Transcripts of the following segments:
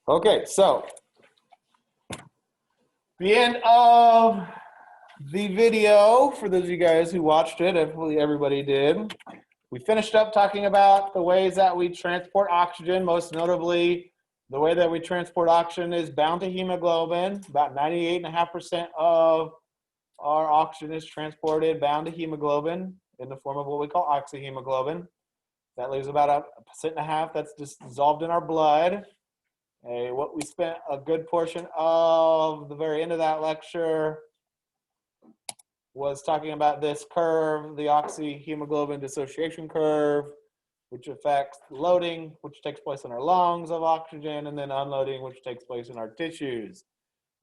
Okay, so the end of the video, for those of you guys who watched it, hopefully everybody did. We finished up talking about the ways that we transport oxygen. Most notably, the way that we transport oxygen is bound to hemoglobin. About 98.5% of our oxygen is transported bound to hemoglobin in the form of what we call oxyhemoglobin. That leaves about 1.5% that's just dissolved in our blood. What we spent a good portion of the very end of that lecture was talking about this curve, the oxyhemoglobin dissociation curve, which affects loading, which takes place in our lungs of oxygen, and then unloading, which takes place in our tissues.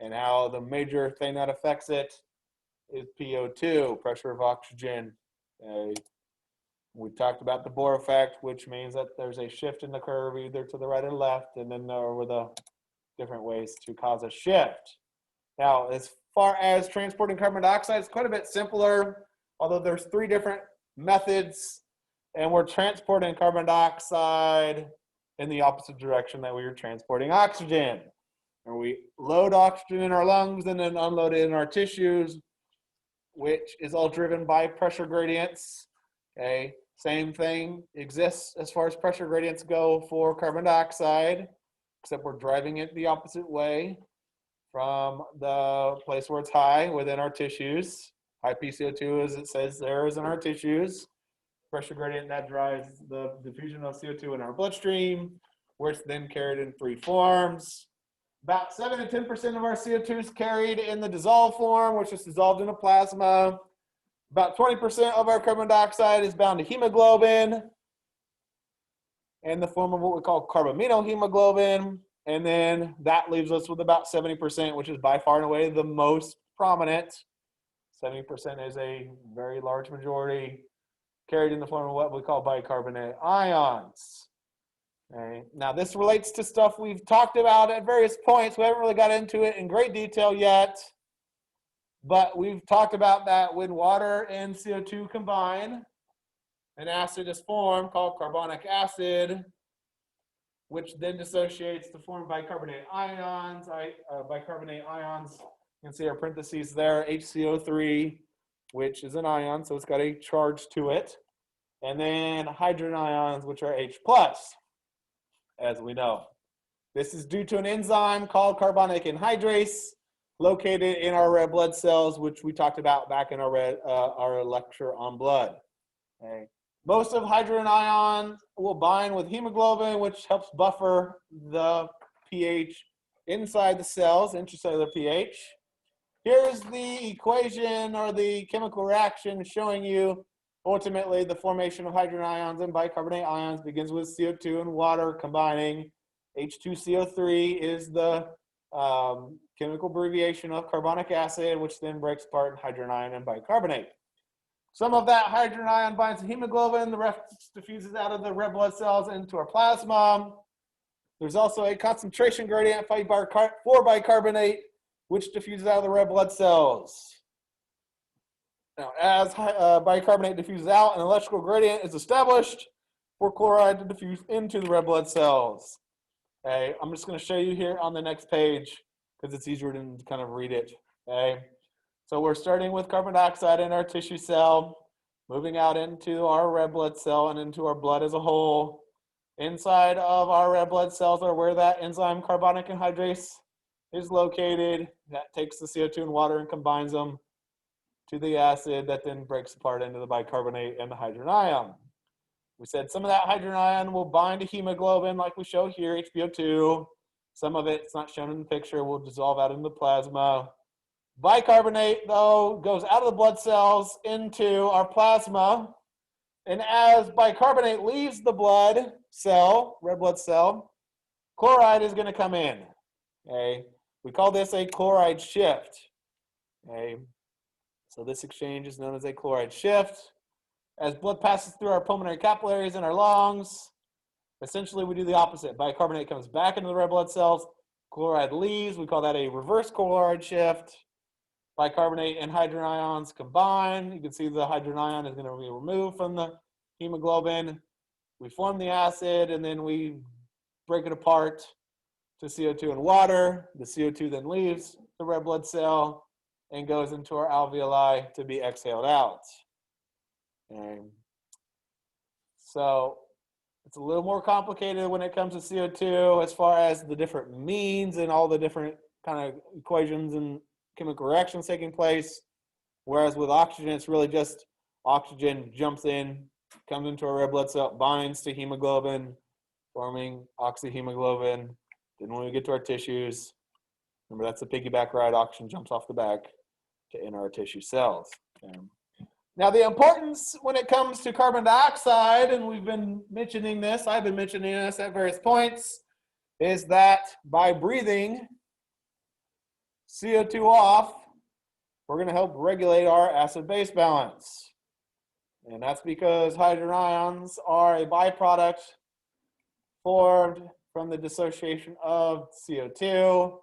And how the major thing that affects it is PO2, pressure of oxygen. We talked about the Bohr effect, which means that there's a shift in the curve either to the right or left, and then there were the different ways to cause a shift. Now, as far as transporting carbon dioxide, it's quite a bit simpler, although there's 3 different methods, and we're transporting carbon dioxide in the opposite direction that we were transporting oxygen. And we load oxygen in our lungs and then unload it in our tissues, which is all driven by pressure gradients. Okay, same thing exists as far as pressure gradients go for carbon dioxide, except we're driving it the opposite way from the place where it's high within our tissues. High PCO2, as it says there, is in our tissues. Pressure gradient that drives the diffusion of CO2 in our bloodstream, where it's then carried in 3 forms. About 7 to 10% of our CO2 is carried in the dissolved form, which is dissolved in a plasma. About 20% of our carbon dioxide is bound to hemoglobin in the form of what we call carbaminohemoglobin. And then that leaves us with about 70%, which is by far and away the most prominent. 70% is a very large majority carried in the form of what we call bicarbonate ions. Okay. Now, this relates to stuff we've talked about at various points. We haven't really got into it in great detail yet. But we've talked about that when water and CO2 combine, an acid is formed called carbonic acid, which then dissociates to form bicarbonate ions. Bicarbonate ions, you can see our parentheses there, HCO3, which is an ion, so it's got a charge to it. And then hydrogen ions, which are H+, as we know. This is due to an enzyme called carbonic anhydrase, located in our red blood cells, which we talked about back in our lecture on blood. Okay. Most of hydrogen ions will bind with hemoglobin, which helps buffer the pH inside the cells, intracellular pH. Here's the equation or the chemical reaction showing you ultimately the formation of hydrogen ions and bicarbonate ions begins with CO2 and water combining. H2CO3 is the chemical abbreviation of carbonic acid, which then breaks apart in hydrogen ion and bicarbonate. Some of that hydrogen ion binds to hemoglobin, the rest diffuses out of the red blood cells into our plasma. There's also a concentration gradient for bicarbonate, which diffuses out of the red blood cells. Now, as bicarbonate diffuses out, an electrical gradient is established for chloride to diffuse into the red blood cells. Okay, I'm just going to show you here on the next page because it's easier to kind of read it. Okay, so we're starting with carbon dioxide in our tissue cell, moving out into our red blood cell and into our blood as a whole. Inside of our red blood cells are where that enzyme carbonic anhydrase is located. That takes the CO2 and water and combines them to the acid that then breaks apart into the bicarbonate and the hydrogen ion. We said some of that hydrogen ion will bind to hemoglobin like we show here, HbO2. Some of it's not shown in the picture, will dissolve out in the plasma. Bicarbonate, though, goes out of the blood cells into our plasma. And as bicarbonate leaves the blood cell, red blood cell, chloride is going to come in. Okay? We call this a chloride shift. Okay? So this exchange is known as a chloride shift. As blood passes through our pulmonary capillaries in our lungs, essentially we do the opposite. Bicarbonate comes back into the red blood cells, chloride leaves. We call that a reverse chloride shift. Bicarbonate and hydrogen ions combine. You can see the hydrogen ion is going to be removed from the hemoglobin. We form the acid and then we break it apart to CO2 and water. The CO2 then leaves the red blood cell and goes into our alveoli to be exhaled out. Okay. So it's a little more complicated when it comes to CO2 as far as the different means and all the different kind of equations and chemical reactions taking place. Whereas with oxygen, it's really just oxygen jumps in, comes into a red blood cell, binds to hemoglobin, forming oxyhemoglobin. Then when we get to our tissues, remember that's the piggyback ride, oxygen jumps off the back to enter our tissue cells. Okay. Now the importance when it comes to carbon dioxide, and we've been mentioning this, I've been mentioning this at various points, is that by breathing CO2 off, we're going to help regulate our acid-base balance. And that's because hydrogen ions are a byproduct formed from the dissociation of CO2.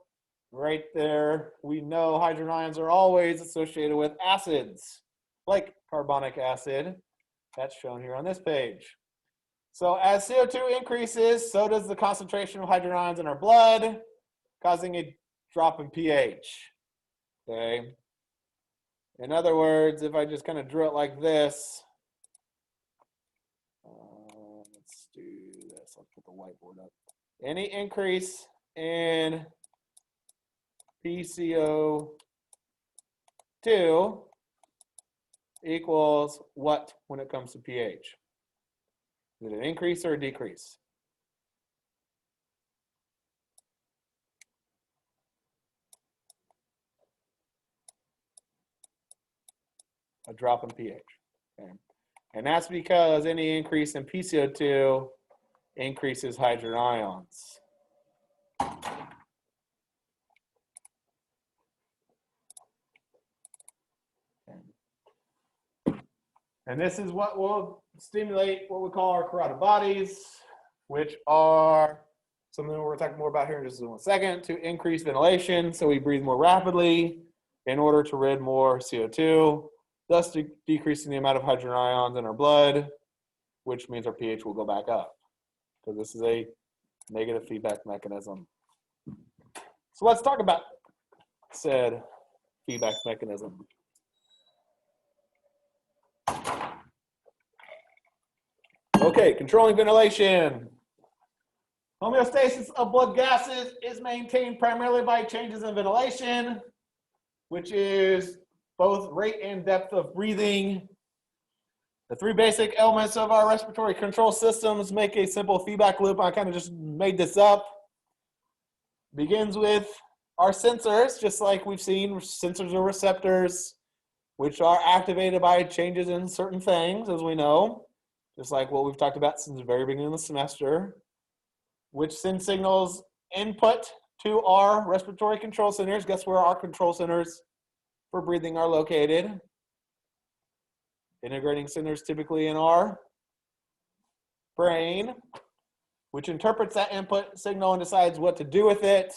Right there, we know hydrogen ions are always associated with acids, like carbonic acid. That's shown here on this page. So as CO2 increases, so does the concentration of hydrogen ions in our blood, causing a drop in pH. Okay. In other words, if I just kind of drew it like this, let's do this. I'll put the whiteboard up. Any increase in PCO2 equals what when it comes to pH? Is it an increase or a decrease? A drop in pH. Okay. And that's because any increase in PCO2 increases hydrogen ions. And this is what will stimulate what we call our carotid bodies, which are something we're talking more about here in just 1 second, to increase ventilation so we breathe more rapidly in order to rid more CO2, thus decreasing the amount of hydrogen ions in our blood, which means our pH will go back up, because this is a negative feedback mechanism. So let's talk about said feedback mechanism. Okay, controlling ventilation. Homeostasis of blood gases is maintained primarily by changes in ventilation, which is both rate and depth of breathing. The three basic elements of our respiratory control systems make a simple feedback loop. I kind of just made this up. Begins with our sensors, just like we've seen. Sensors are receptors, which are activated by changes in certain things, as we know, just like what we've talked about since the very beginning of the semester, which send signals input to our respiratory control centers. Guess where our control centers for breathing are located? Integrating centers typically in our brain, which interprets that input signal and decides what to do with it.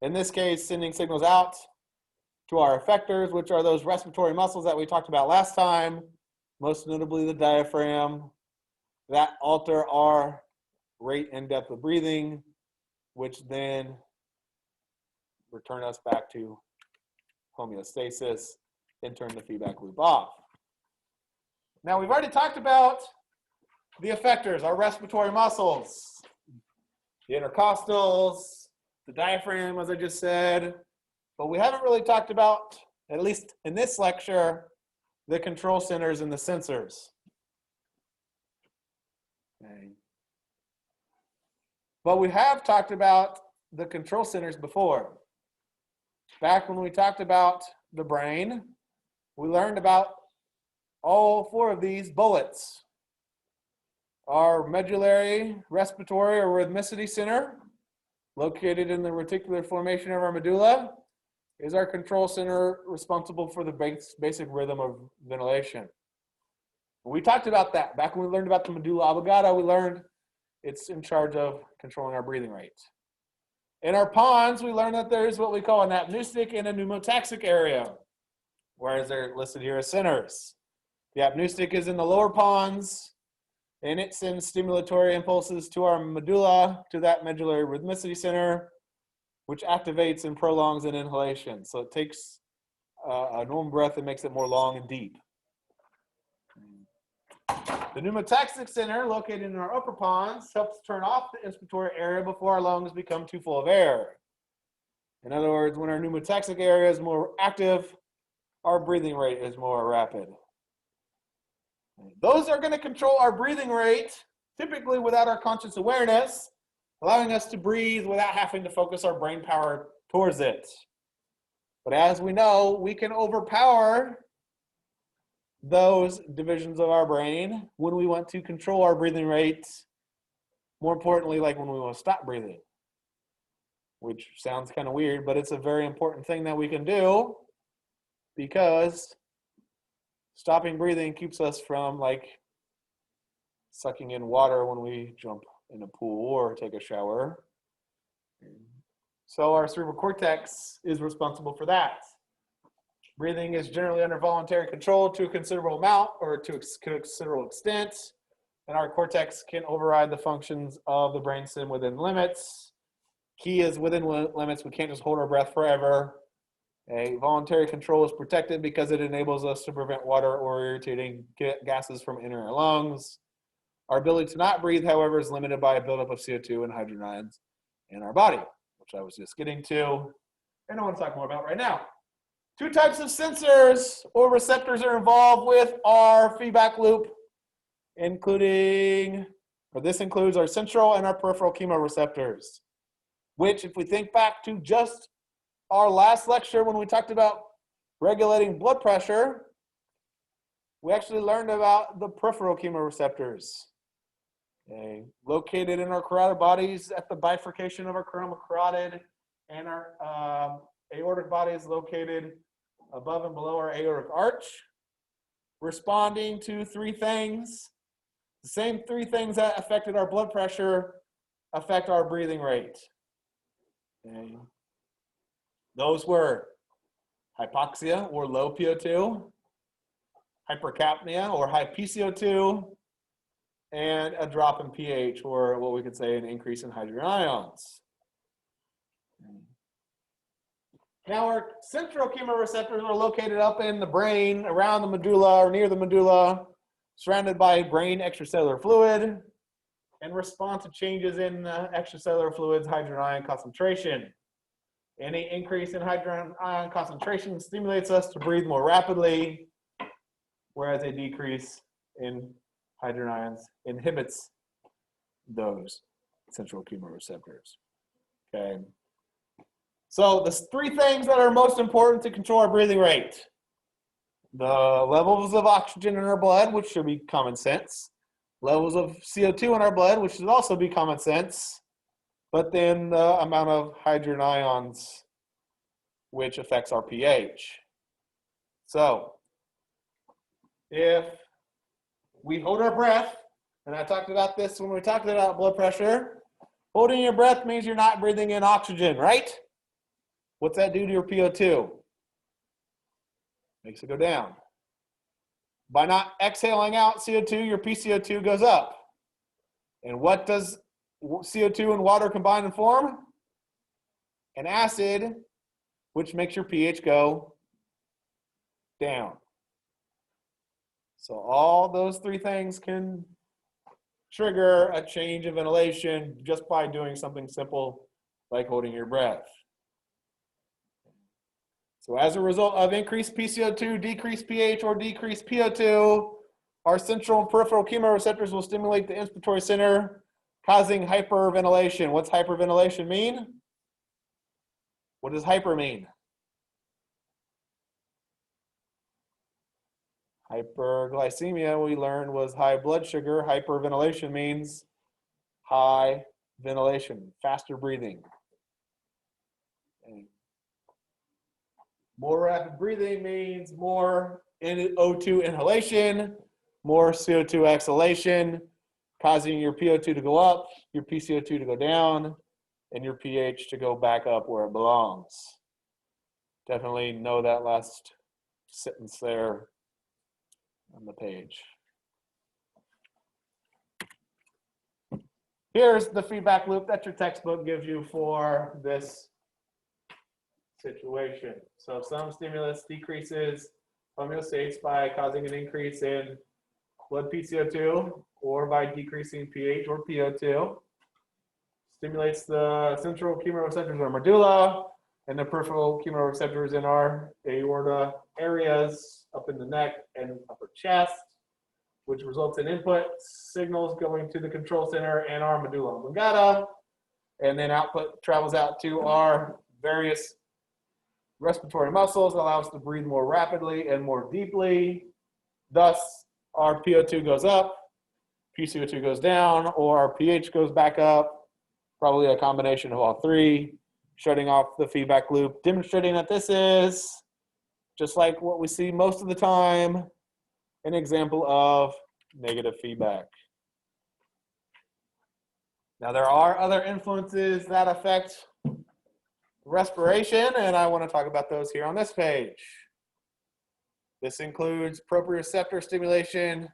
In this case, sending signals out to our effectors, which are those respiratory muscles that we talked about last time, most notably the diaphragm, that alter our rate and depth of breathing, which then return us back to homeostasis and turn the feedback loop off. Now, we've already talked about the effectors, our respiratory muscles, the intercostals, the diaphragm, as I just said, but we haven't really talked about, at least in this lecture, the control centers and the sensors. Okay. But we have talked about the control centers before. Back when we talked about the brain, we learned about all four of these bullets. Our medullary respiratory or rhythmicity center, located in the reticular formation of our medulla, is our control center responsible for the basic rhythm of ventilation. We talked about that. Back when we learned about the medulla oblongata, we learned it's in charge of controlling our breathing rate. In our pons, we learned that there's what we call an apneustic and a pneumotaxic area, whereas they're listed here as centers. The apneustic is in the lower pons, And it sends stimulatory impulses to our medulla, to that medullary rhythmicity center, which activates and prolongs an inhalation. So it takes a normal breath and makes it more long and deep. The pneumotaxic center, located in our upper pons, helps turn off the inspiratory area before our lungs become too full of air. In other words, when our pneumotaxic area is more active, our breathing rate is more rapid. Those are going to control our breathing rate, typically without our conscious awareness, allowing us to breathe without having to focus our brain power towards it. But as we know, we can overpower those divisions of our brain when we want to control our breathing rate, more importantly, like when we want to stop breathing, which sounds kind of weird, but it's a very important thing that we can do, because stopping breathing keeps us from like sucking in water when we jump in a pool or take a shower. So our cerebral cortex is responsible for that. Breathing is generally under voluntary control to a considerable amount or to a considerable extent, and our cortex can override the functions of the brainstem within limits. Key is within limits. We can't just hold our breath forever. A voluntary control is protected because it enables us to prevent water or irritating gases from entering our lungs. Our ability to not breathe, however, is limited by a buildup of CO2 and hydrogen ions in our body, which I was just getting to, and I want to talk more about right now. Two types of sensors or receptors are involved with our feedback loop, this includes our central and our peripheral chemoreceptors, which, if we think back to just our last lecture when we talked about regulating blood pressure, we actually learned about the peripheral chemoreceptors. Okay. Located in our carotid bodies at the bifurcation of our carotid, and our aortic body is located above and below our aortic arch, responding to three things. The same three things that affected our blood pressure affect our breathing rate. Okay. Those were hypoxia, or low PO2, hypercapnia, or high PCO2, and a drop in pH, or what we could say an increase in hydrogen ions. Now, our central chemoreceptors are located up in the brain, around the medulla or near the medulla, surrounded by brain extracellular fluid, and respond to changes in extracellular fluid's hydrogen ion concentration. Any increase in hydrogen ion concentration stimulates us to breathe more rapidly, whereas a decrease in hydrogen ions inhibits those central chemoreceptors. Okay. So the three things that are most important to control our breathing rate: the levels of oxygen in our blood, which should be common sense; levels of CO2 in our blood, which should also be common sense; but then the amount of hydrogen ions, which affects our pH. So if we hold our breath, and I talked about this when we talked about blood pressure, holding your breath means you're not breathing in oxygen, right? What's that do to your PO2? Makes it go down. By not exhaling out CO2, your PCO2 goes up. And what does CO2 and water combine and form? An acid, which makes your pH go down. So all those three things can trigger a change of ventilation just by doing something simple like holding your breath. So as a result of increased PCO2, decreased pH, or decreased PO2, our central and peripheral chemoreceptors will stimulate the inspiratory center, causing hyperventilation. What's hyperventilation mean? What does hyper mean? Hyperglycemia, we learned, was high blood sugar. Hyperventilation means high ventilation, faster breathing. Okay. More rapid breathing means more O2 inhalation, more CO2 exhalation, causing your PO2 to go up, your PCO2 to go down, and your pH to go back up where it belongs. Definitely know that last sentence there on the page. Here's the feedback loop that your textbook gives you for this situation. So some stimulus decreases homeostates by causing an increase in blood PCO2 or by decreasing pH or PO2. Stimulates the central chemoreceptors or medulla and the peripheral chemoreceptors in our aorta areas up in the neck and upper chest, which results in input signals going to the control center and our medulla oblongata, and then output travels out to our various respiratory muscles, allows us to breathe more rapidly and more deeply. Thus, our PO2 goes up, PCO2 goes down, or our pH goes back up, probably a combination of all three, shutting off the feedback loop, demonstrating that this is, just like what we see most of the time, an example of negative feedback. Now, there are other influences that affect respiration, and I want to talk about those here on this page. This includes proprioceptor stimulation.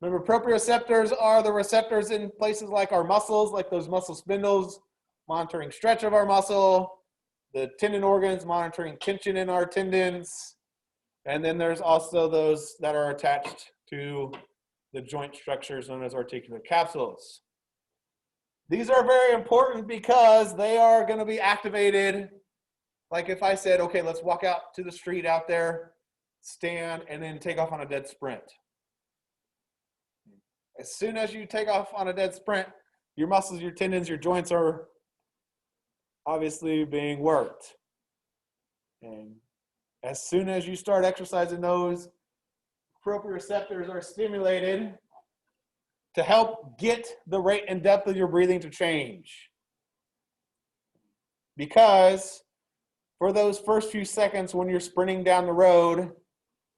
Remember, proprioceptors are the receptors in places like our muscles, like those muscle spindles, monitoring stretch of our muscle, the tendon organs monitoring tension in our tendons, and then there's also those that are attached to the joint structures known as articular capsules. These are very important because they are going to be activated. Like if I said, okay, let's walk out to the street out there, stand, and then take off on a dead sprint. As soon as you take off on a dead sprint, your muscles, your tendons, your joints are obviously being worked. And as soon as you start exercising, those proprioceptors are stimulated to help get the rate and depth of your breathing to change. Because for those first few seconds when you're sprinting down the road,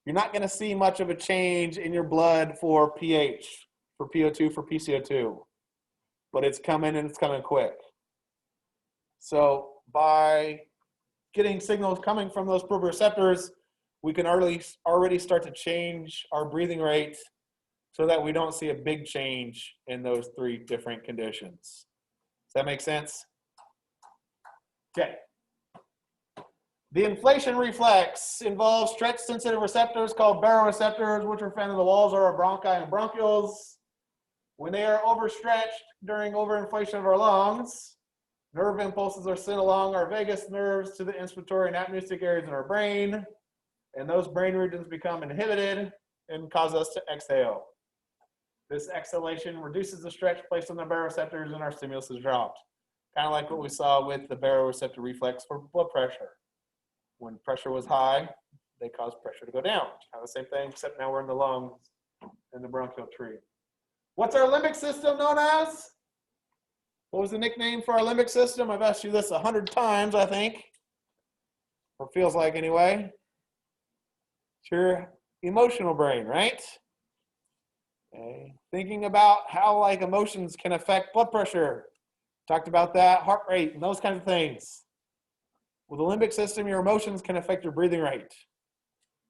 you're not going to see much of a change in your blood for pH, for PO2, for PCO2. But it's coming, and it's coming quick. So by getting signals coming from those proprioceptors, we can already start to change our breathing rate so that we don't see a big change in those three different conditions. Does that make sense? Okay. The inflation reflex involves stretch-sensitive receptors called baroreceptors, which are found in the walls of our bronchi and bronchioles. When they are overstretched during overinflation of our lungs, nerve impulses are sent along our vagus nerves to the inspiratory and apneustic areas in our brain, and those brain regions become inhibited and cause us to exhale. This exhalation reduces the stretch placed on the baroreceptors and our stimulus is dropped. Kind of like what we saw with the baroreceptor reflex for blood pressure. When pressure was high, they caused pressure to go down. Kind of the same thing, except now we're in the lungs and the bronchial tree. What's our limbic system known as? What was the nickname for our limbic system? I've asked you this 100 times, I think. Or feels like anyway. It's your emotional brain, right? Okay. Thinking about how like emotions can affect blood pressure. Talked about that, heart rate, and those kinds of things. With the limbic system, your emotions can affect your breathing rate.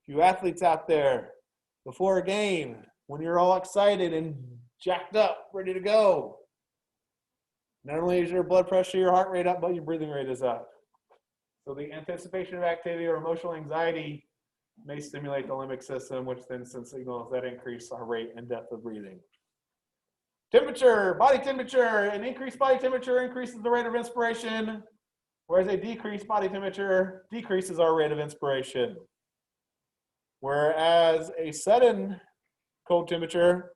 You athletes out there, before a game, when you're all excited and jacked up, ready to go, not only is your blood pressure, your heart rate up, but your breathing rate is up. So the anticipation of activity or emotional anxiety may stimulate the limbic system, which then sends signals that increase our rate and depth of breathing. Temperature, body temperature. An increased body temperature increases the rate of inspiration, whereas a decreased body temperature decreases our rate of inspiration. Whereas a sudden cold temperature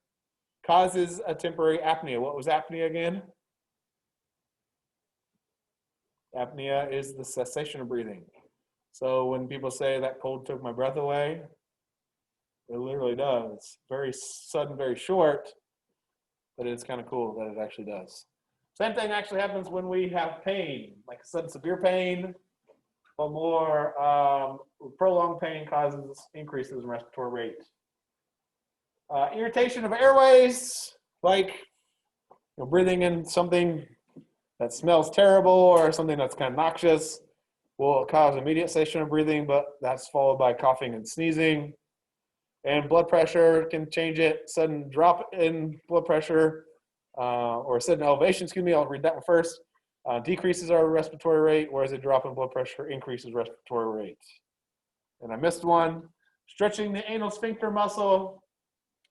causes a temporary apnea. What was apnea again? Apnea is the cessation of breathing. So when people say that cold took my breath away, it literally does. Very sudden, very short, but it's kind of cool that it actually does. Same thing actually happens when we have pain, like sudden severe pain, but more prolonged pain causes increases in respiratory rate. Irritation of airways, like breathing in something that smells terrible or something that's kind of noxious, will cause immediate cessation of breathing, but that's followed by coughing and sneezing. And blood pressure can change it. Sudden drop in blood pressure or sudden elevation, excuse me, I'll read that one first. Decreases our respiratory rate, whereas a drop in blood pressure increases respiratory rate. And I missed one. Stretching the anal sphincter muscle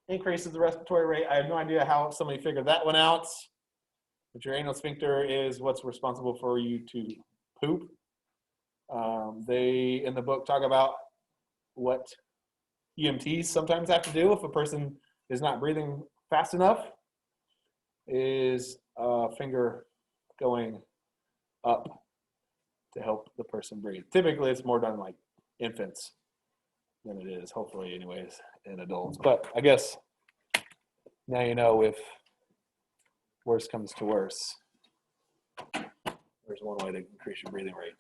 increases the respiratory rate. I have no idea how somebody figured that one out. But your anal sphincter is what's responsible for you to poop. They, in the book, talk about what EMTs sometimes have to do if a person is not breathing fast enough, is a finger going up to help the person breathe. Typically, it's more done like infants than it is, hopefully anyways, in adults. But I guess now you know if worse comes to worse, there's one way to increase your breathing rate.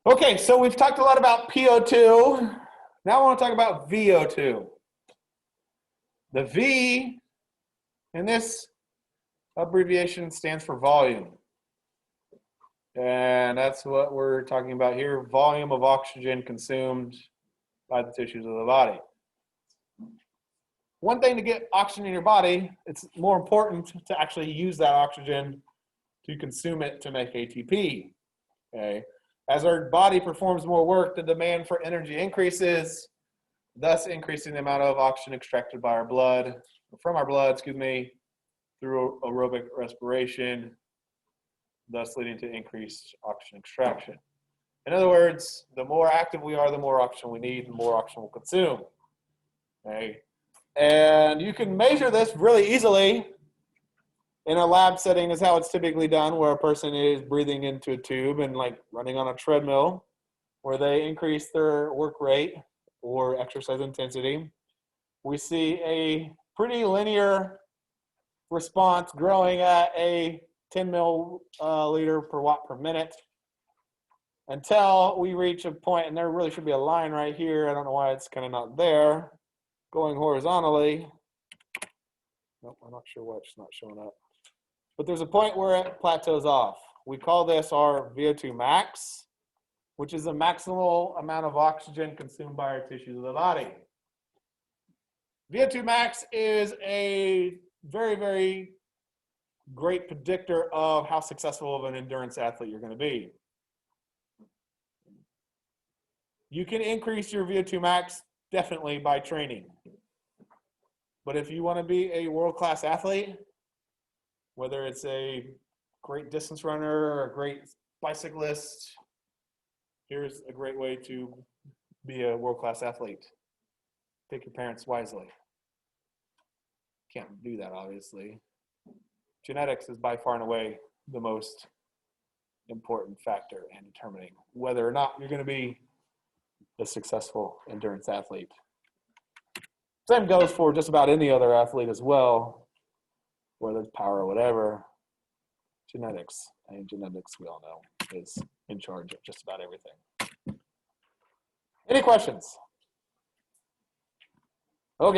Okay, so we've talked a lot about PO2. Now I want to talk about VO2. The V in this abbreviation stands for volume. And that's what we're talking about here, volume of oxygen consumed by the tissues of the body. One thing to get oxygen in your body, it's more important to actually use that oxygen to consume it to make ATP. Okay? As our body performs more work, the demand for energy increases, thus increasing the amount of oxygen extracted by our blood, from our blood, excuse me, through aerobic respiration, thus leading to increased oxygen extraction. In other words, the more active we are, the more oxygen we need, the more oxygen we'll consume. Okay? And you can measure this really easily in a lab setting is how it's typically done, where a person is breathing into a tube and like running on a treadmill, where they increase their work rate or exercise intensity. We see a pretty linear response growing at a 10 milliliter per watt per minute until we reach a point, and there really should be a line right here. I don't know why it's kind of not there, going horizontally. Nope, I'm not sure why it's not showing up. But there's a point where it plateaus off. We call this our VO2 max, which is the maximal amount of oxygen consumed by our tissues of the body. VO2 max is a very, very great predictor of how successful of an endurance athlete you're going to be. You can increase your VO2 max definitely by training. But if you want to be a world-class athlete, whether it's a great distance runner or a great bicyclist, here's a great way to be a world-class athlete. Pick your parents wisely. Can't do that, obviously. Genetics is by far and away the most important factor in determining whether or not you're going to be a successful endurance athlete. Same goes for just about any other athlete as well, whether it's power or whatever. Genetics, and genetics, we all know, is in charge of just about everything. Any questions? Okay.